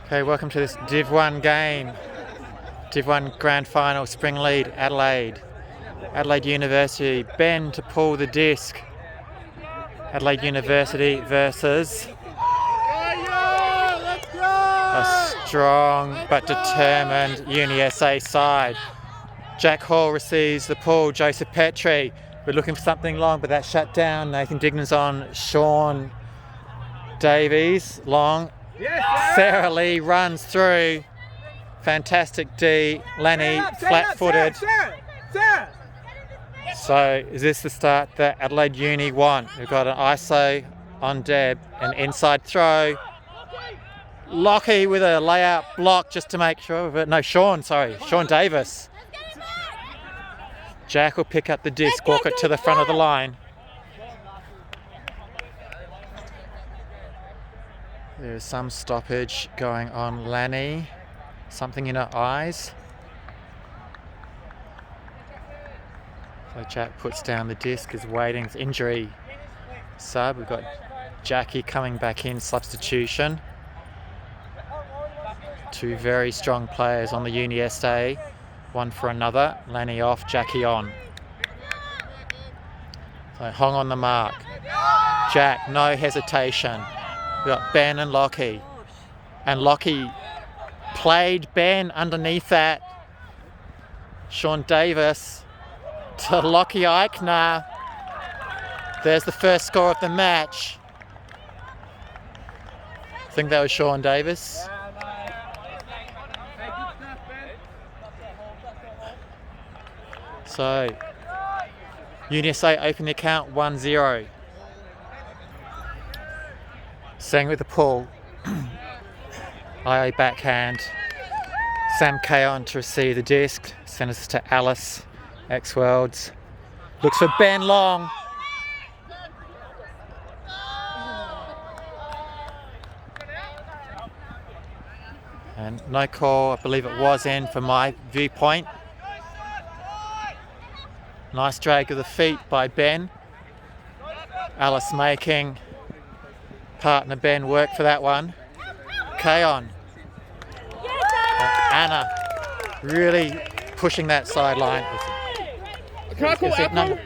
Okay, welcome to this Div1 game. Div1 Grand Final, Spring Lead, Adelaide. Adelaide University, Ben to pull the disc. Adelaide University versus a strong but determined UniSA side. Jack Hall receives the pull, Joseph Petrie. We're looking for something long, but that's shut down. Nathan Dignan's on Sean Davies, long. Sarah Lee runs through. Fantastic D. Lenny, flat-footed. So is this the start that Adelaide Uni want? We've got an ISO on Deb, an inside throw. Lockie with a layout block just to make sure of it. No, Sean Davis. Jack will pick up the disc, walk it to the front of the line. There's some stoppage going on. Lanny, something in her eyes. So Jack puts down the disc, is waiting for injury sub. We've got Jackie coming back in, substitution. Two very strong players on the UniSA, one for another. Lanny off, Jackie on. So Hong on the mark. Jack, no hesitation. We've got Ben and Lockie. And Lockie played Ben underneath that. Sean Davis to Lockie Eichner. There's the first score of the match. I think that was Sean Davis. So, UniSA open the account 1-0. Sang with the pull. IA backhand. Sam Kayon to receive the disc. Sends us to Alice. X-Worlds. Looks for Ben Long. And no call, I believe it was in from my viewpoint. Nice drag of the feet by Ben. Alice making partner Ben work for that one. Kayon. Anna really pushing that sideline. Is it number?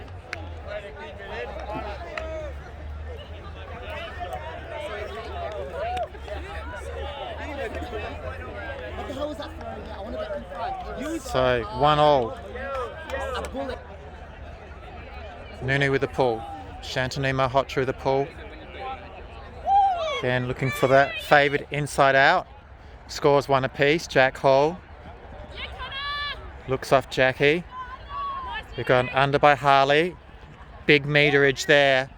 So 1-1. Nunu with the pull. Shantanu Malhotra with the pull. Again, looking for that favoured inside out. Scores one apiece. Jack Hall. Looks off Jackie. We've got an under by Harley. Big meterage there.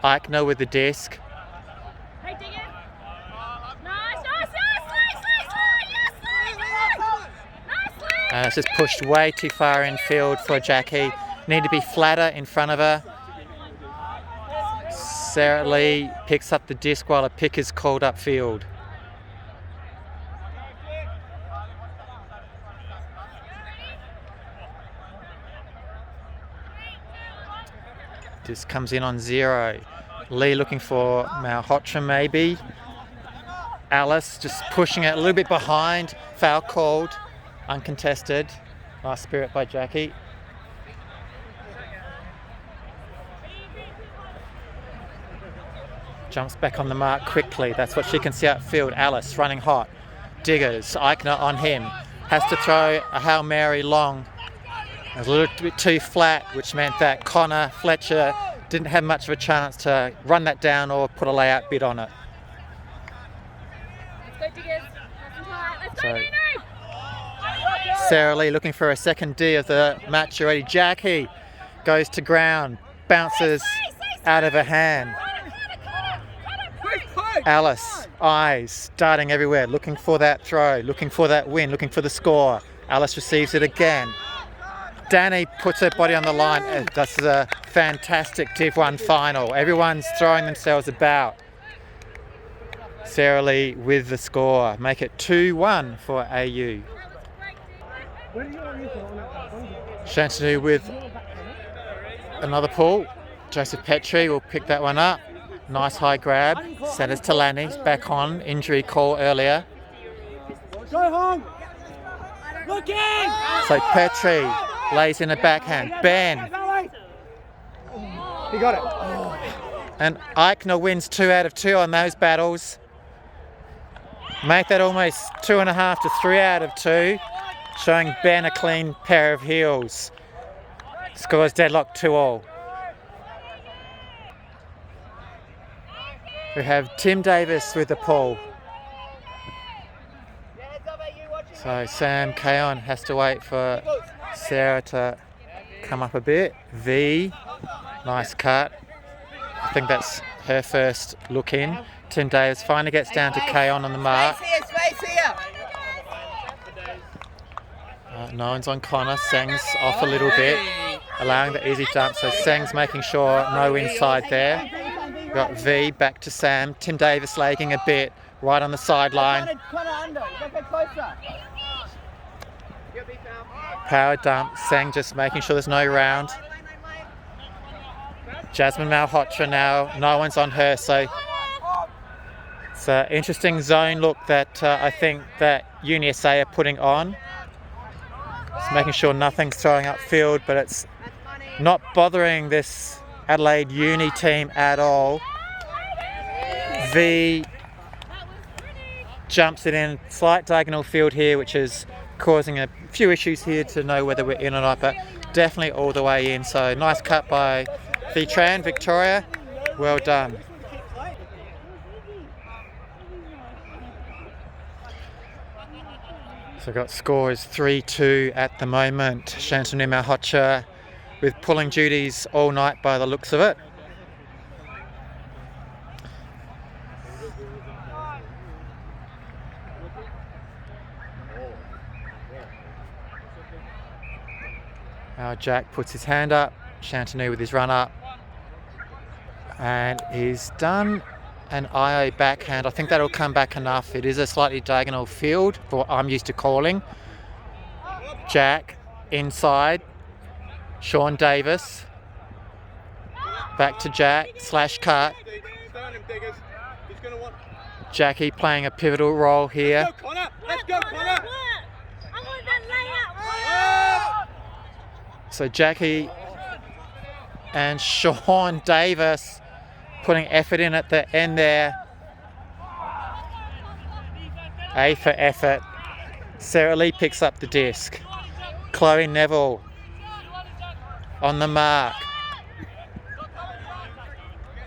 Eichner with the disc. It's just pushed way too far infield for Jackie. Need to be flatter in front of her. Sarah Lee picks up the disc while a pick is called upfield. Disc comes in on 0. Lee looking for Malhotra maybe. Alice just pushing it a little bit behind. Foul called. Uncontested. Nice spirit by Jackie. Jumps back on the mark quickly. That's what she can see outfield. Alice running hot. Diggers. Eichner on him. Has to throw a Hail Mary long. A little bit too flat, which meant that Connor Fletcher didn't have much of a chance to run that down or put a layout bid on it. Let's go, Diggers. Let's go, Nunu. Sarah Lee looking for a second D of the match already. Jackie goes to ground, bounces out of her hand. Alice, eyes darting everywhere, looking for that throw, looking for that win, looking for the score. Alice receives it again. Danny puts her body on the line. That's a fantastic Div1 final. Everyone's throwing themselves about. Sarah Lee with the score. Make it 2-1 for AU. Shantanu with another pull. Joseph Petrie will pick that one up. Nice high grab. Centers to Lanny. Back on. Injury call earlier. So Petrie lays in a backhand. Ben. He got it. And Eichner wins 2 out of 2 on those battles. Make that almost 2.5 to 3 out of 2. Showing Ben a clean pair of heels. Scores deadlock 2-all. We have Tim Davis with the pull. So Sam Kaon has to wait for Sarah to come up a bit. V, nice cut. I think that's her first look in. Tim Davis finally gets down to Kaon on the mark. No one's on Connor. Seng's off a little bit, allowing the easy dump. So Seng's making sure no inside there. We've got V back to Sam. Tim Davis lagging a bit right on the sideline. Power dump. Seng just making sure there's no round. Jasmine Malhotra now. No one's on her, so it's an interesting zone look that I think that UniSA are putting on. It's making sure nothing's throwing up field, but it's not bothering this Adelaide Uni team at all. V jumps it in, slight diagonal field here, which is causing a few issues here to know whether we're in or not, but definitely all the way in. So nice cut by Tran, Victoria. Well done. So got scores 3-2 at the moment. Shantanu Malhotra with pulling duties all night by the looks of it. Now Jack puts his hand up, Shantanu with his run up, and he's done an IO backhand. I think that'll come back enough. It is a slightly diagonal field for what I'm used to calling. Jack inside, Sean Davis, back to Jack, slash cut. Jackie playing a pivotal role here. So Jackie and Sean Davis putting effort in at the end there. A for effort. Sarah Lee picks up the disc. Chloe Neville on the mark.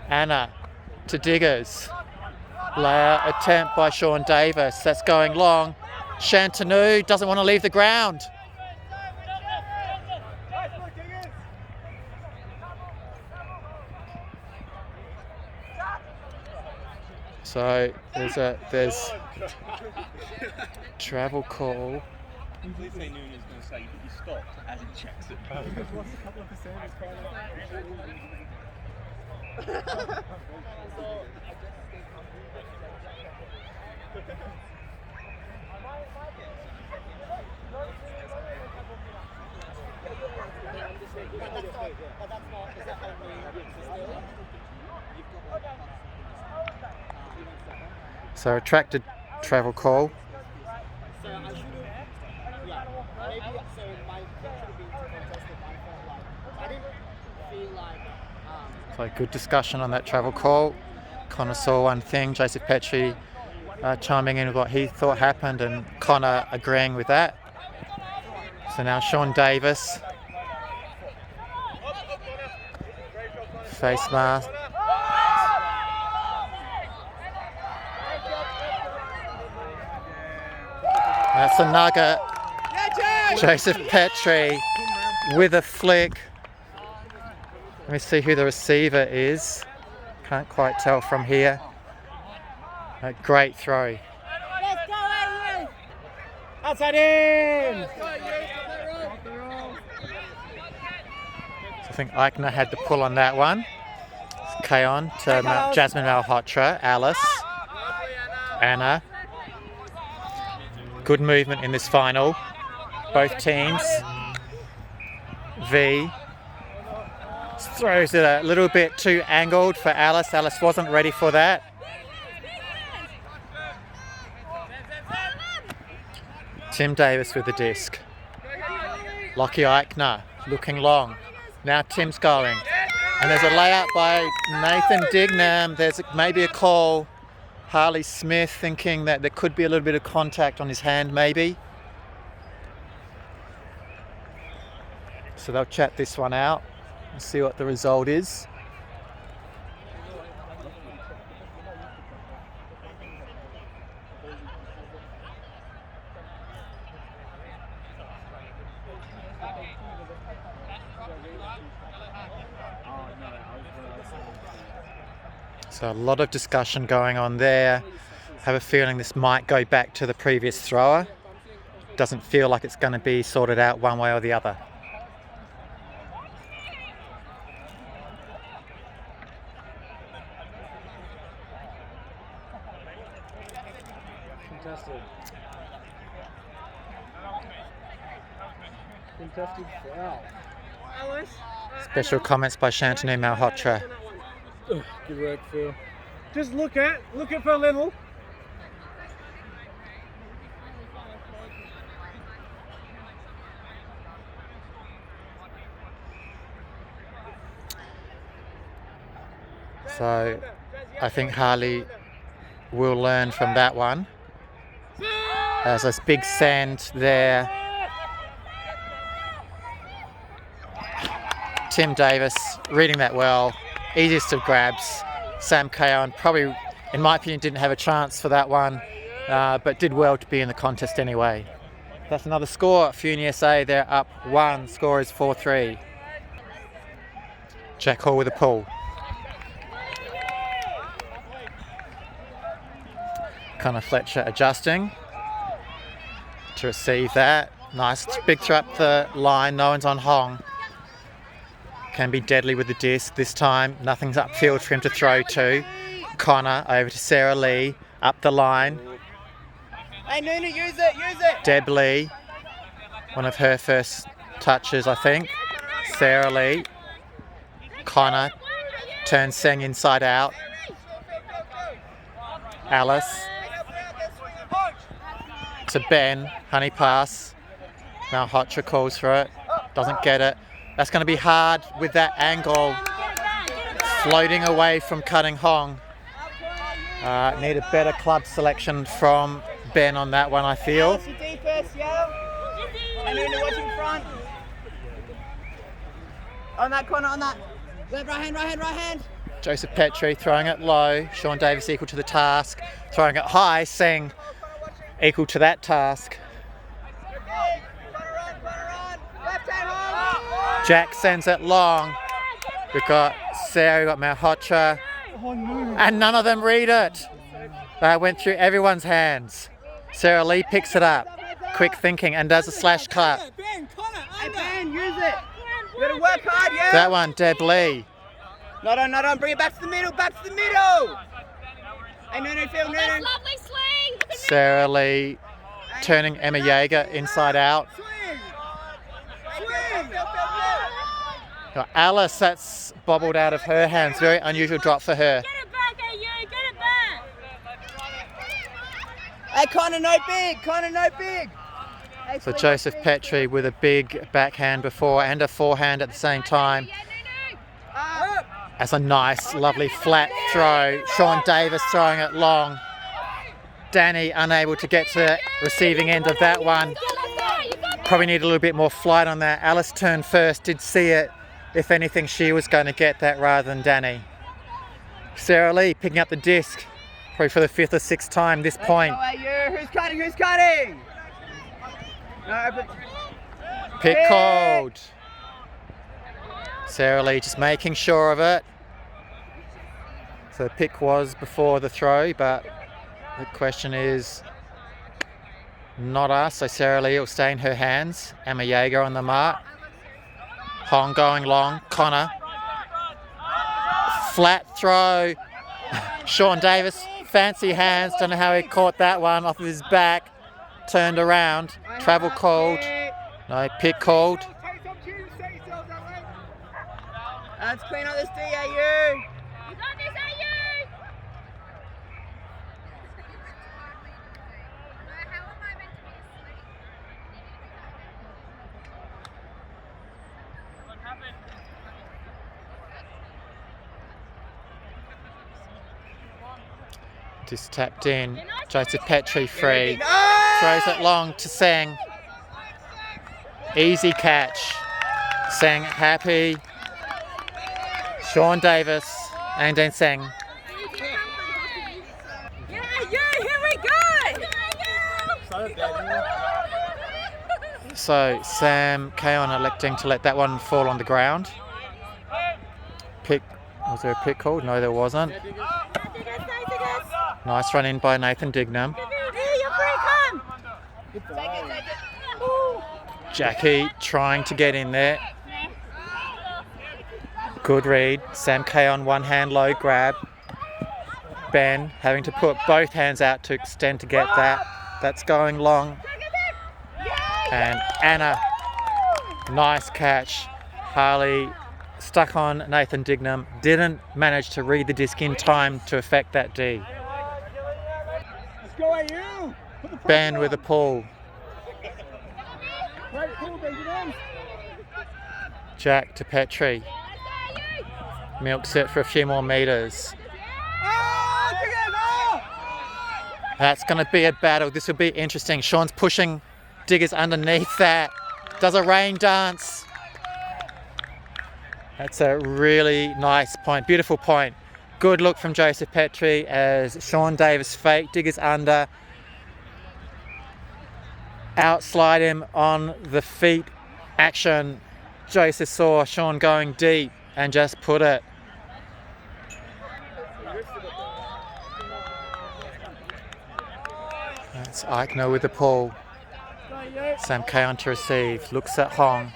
Anna to Diggers. Layer attempt by Sean Davis. That's going long. Shantanu doesn't want to leave the ground. So there's travel call. Please say Noon is going to say he stopped as he checks it. So retracted travel call. So good discussion on that travel call. Connor saw one thing, Joseph Petrie chiming in with what he thought happened and Connor agreeing with that. So now Sean Davis. Face mask. That's a nugget. Joseph Petrie with a flick. Let me see who the receiver is. Can't quite tell from here. A great throw. Outside in! So I think Eichner had the pull on that one. Kaon to Jasmine Malhotra, Alice, Anna. Good movement in this final. Both teams. V. Throws it a little bit too angled for Alice. Alice wasn't ready for that. Tim Davis with the disc. Lockie Eichner looking long. Now Tim's going. And there's a layup by Nathan Dignam. There's maybe a call. Harley Smith thinking that there could be a little bit of contact on his hand maybe. So they'll chat this one out and see what the result is. So a lot of discussion going on there. Have a feeling this might go back to the previous thrower. Doesn't feel like it's going to be sorted out one way or the other. Contested foul. Special comments by Shantanu Malhotra. Good work, Phil. Just look it for a little. So I think Harley will learn from that one. There's this big send there. Tim Davis reading that well. Easiest of grabs. Sam Kayon probably, in my opinion, didn't have a chance for that one, but did well to be in the contest anyway. That's another score for UniSA. They're up 1. Score is 4-3. Jack Hall with a pull. Connor Fletcher adjusting to receive that. Nice big throw up the line. No one's on Hong. Can be deadly with the disc. This time nothing's upfield for him to throw to. Connor over to Sarah Lee. Up the line. Hey Nuna, use it! Deb Lee. One of her first touches, I think. Sarah Lee. Connor turns Seng inside out. Alice. To Ben. Honey pass. Malhotra calls for it. Doesn't get it. That's going to be hard with that angle. Floating away from cutting Hong. Need a better club selection from Ben on that one, I feel. On that corner, on that. Right hand. Joseph Petrie throwing it low. Sean Davis equal to the task. Throwing it high. Seng equal to that task. Jack sends it long. We've got Sarah, we've got Malhotra, and none of them read it. They went through everyone's hands. Sarah Lee picks it up. Quick thinking and does a slash cut. Ben, use it. You gotta work hard, yeah. That one, Deb Lee. Not on. Bring it back to the middle. Hey, Nunu, Phil, Nunu. Lovely sling. Sarah Lee turning Emma Jaeger inside out. Got Alice, that's bobbled out of her hands. Very unusual drop for her. Get it back, AU. Get it back. Hey, Connor, no big. Hey, So Joseph Petrie with a big backhand before and a forehand at the same time. That's a nice, lovely flat throw. Sean Davis throwing it long. Danny unable to get to the receiving end of that one. Probably need a little bit more flight on that. Alice turned first, did see it. If anything, she was going to get that rather than Danny. Sarah Lee picking up the disc, probably for the 5th or 6th time this point. Who's cutting? No, Pick called. Sarah Lee just making sure of it. So the pick was before the throw, but the question is not us. So Sarah Lee will stay in her hands. Emma Jaeger on the mark. Hong going long. Connor. Flat throw. Sean Davis, fancy hands. Don't know how he caught that one off of his back. Turned around. Travel called. No, pick called. Let's clean up this DAU. You got this, AU! Just tapped in. Joseph Petrie free. Oh! Throws it long to Seng. Easy catch. Seng happy. Sean Davis and then Seng. Yeah, here we go! So Sam Kaon electing to let that one fall on the ground. Pick. Was there a pick called? No, there wasn't. Nice run in by Nathan Dignam. Jackie trying to get in there. Good read. Sam Kaon one hand low grab. Ben having to put both hands out to extend to get that. That's going long. And Anna, nice catch. Harley stuck on Nathan Dignam. Didn't manage to read the disc in time to affect that D. Let's go, AU! Ben with a pull. Great pull, Benjamin. Jack to Petrie. Milks it for a few more meters. That's going to be a battle. This will be interesting. Sean's pushing Diggers underneath that. Does a rain dance. That's a really nice point. Beautiful point. Good look from Joseph Petrie as Sean Davis fake. Diggers under. Outslide him on the feet action. Joseph saw Sean going deep and just put it. That's Eichner with the pull. Sam Kaon to receive. Looks at Hong.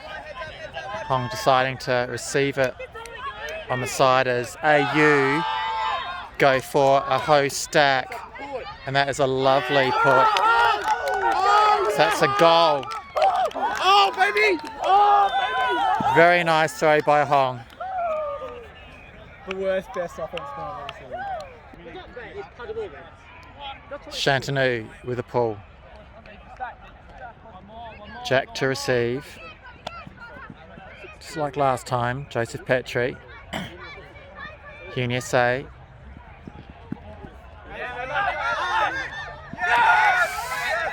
Hong deciding to receive it on the side as AU go for a hoe stack. And that is a lovely put. So that's a goal. Oh, baby! Oh, baby! Very nice throw by Hong. The worst, best offense I've ever seen. Chantanou with a pull. Jack to receive. Just like last time, Joseph Petrie. UniSA.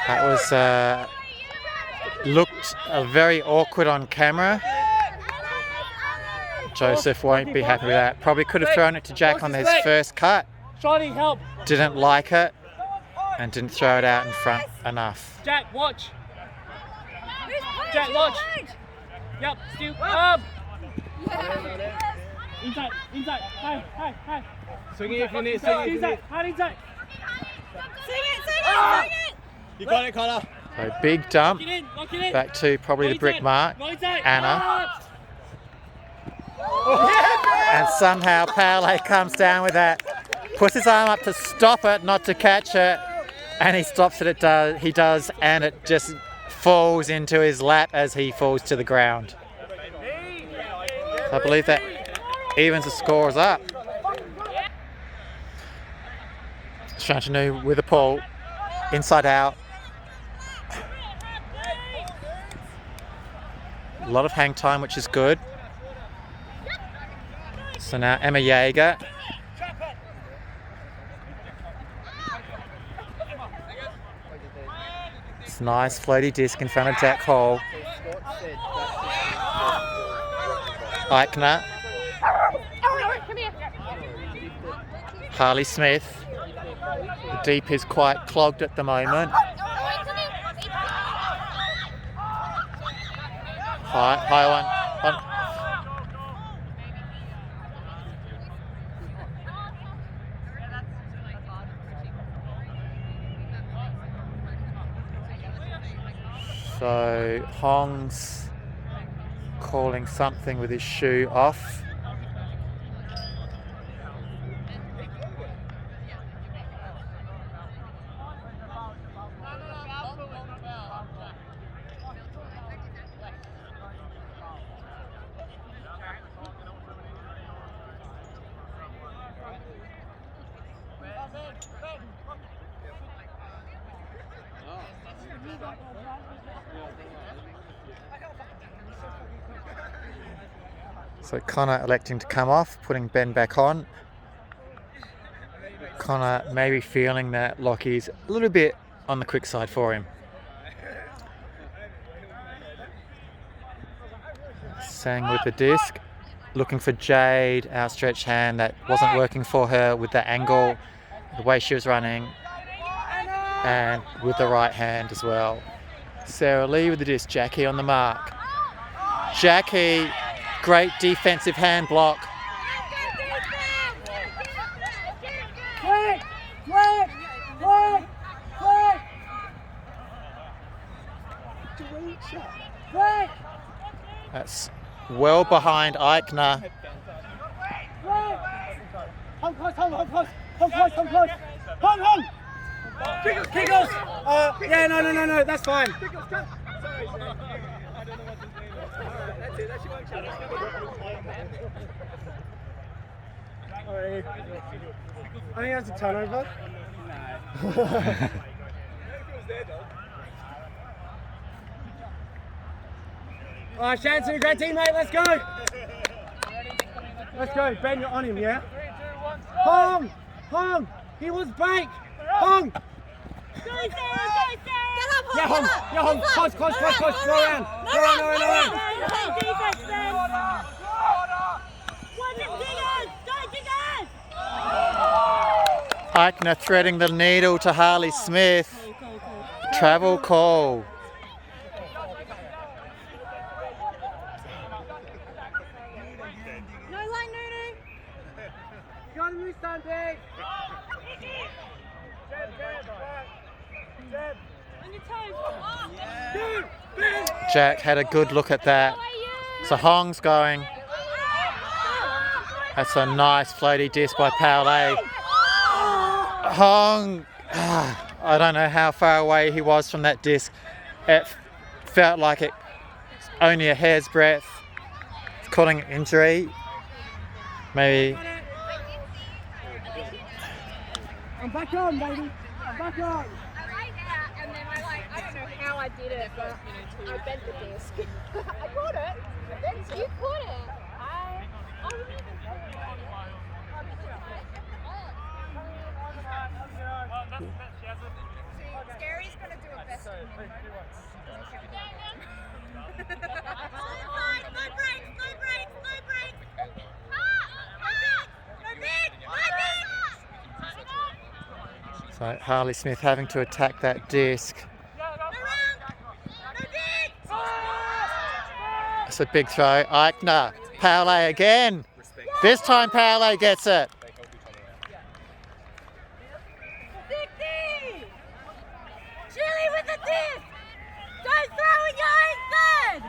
That was looked very awkward on camera. Joseph won't be happy with that. Probably could have thrown it to Jack on his first cut. Johnny, help! Didn't like it and didn't throw it out in front enough. Jack, watch! Jack, watch! Yep, still Inside, hi. Swing it if you need, swing it. Inside, hard inside. Sing it! You got it, Connor. So big dump. Lock it in. Back to probably the brick mark. Anna. And somehow Paolo comes down with that. Puts his arm up to stop it, not to catch it. And he stops it, he does, and it just falls into his lap as he falls to the ground. So I believe that evens the scores up. Chantanou with a pull. Inside out. A lot of hang time, which is good. So now Emma Jaeger. It's a nice floaty disc in front of Jack Hall. Eichner. Harley Smith. The deep is quite clogged at the moment. High one. So Hong's calling something with his shoe off. So Connor electing to come off, putting Ben back on. Connor maybe feeling that Lockie's a little bit on the quick side for him. Sang with the disc, looking for Jade, outstretched hand that wasn't working for her with the angle, the way she was running, and with the right hand as well. Sarah Lee with the disc, Jackie on the mark. Jackie, great defensive hand block. That's well behind Eichner. Home close. Home. Kickles. Yeah, no, that's fine. I think that's a turnover. Alright, Shanson, great teammate, let's go! Let's go, Ben, you're on him, yeah? Hong! He was break! Hong! Go, Sarah! Get Yeah, Hong! Close, go around! No round! Play defense, Ben! Watch it, Diggers! Go, Diggers! Eichner threading the needle to Harley Smith. Travel call. No line, Nunu! You gotta move, Sandy! On your toes! Jack had a good look at that. So Hong's going. That's a nice floaty disc by Paolé. Hong, I don't know how far away he was from that disc. It felt like it only a hair's breadth. It's calling it injury. Maybe. I'm back on, baby! I'm back on! I like that, and then I don't know how I did it, but I bent the disc. I caught it. You caught it. I remember. Scary's gonna do a best. No brakes. So Harley Smith having to attack that disc. It's a big throw. Eichner, Paolé again. This time Paolé gets it. 60! Chili with the disc! Don't throw in your own third!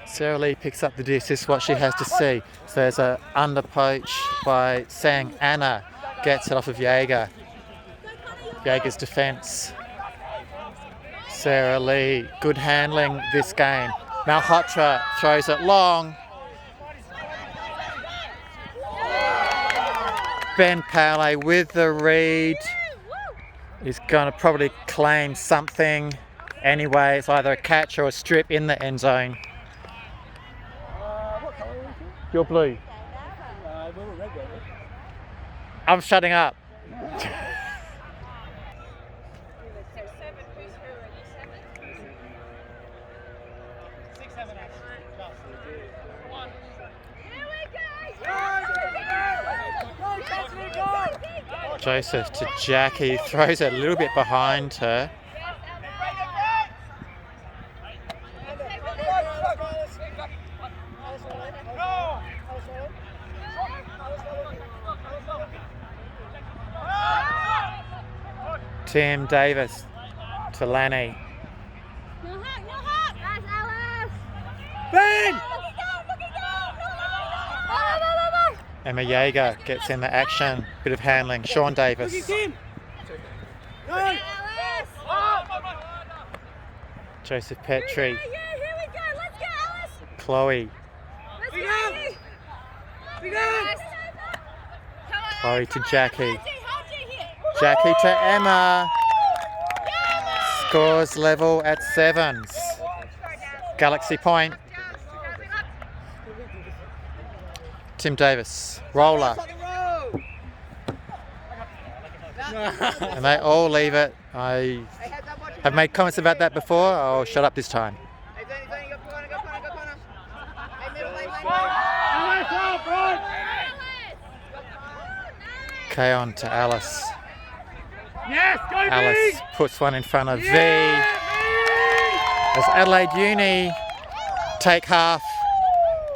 Sarah Lee picks up the disc. This is what she has to see. So there's a under poach by Sang. Anna gets it off of Jaeger. Jaeger's defense. Sarah Lee, good handling this game. Malhotra throws it long. Ben Paolé with the read. He's going to probably claim something anyway. It's either a catch or a strip in the end zone. You're blue. I'm shutting up. Joseph to Jackie, throws it a little bit behind her. Tim Davis to Lanny. No hot! That's Alice! Ben! Emma Jaeger gets in the action. Bit of handling. Sean Davis. No! Joseph Petrie. Here we go! Let's go, Alice! Chloe. Let's Big up! Big up! Chloe to Jackie. Jackie to Emma. Scores level at 7s. Galaxy point. Tim Davis. Roller. And they all leave it. I have made comments about that before. I'll shut up this time. Kaon to Alice. Yes, go Alice puts one in front of V. As Adelaide Uni take half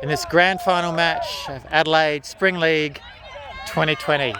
in this grand final match of Adelaide Spring League 2020.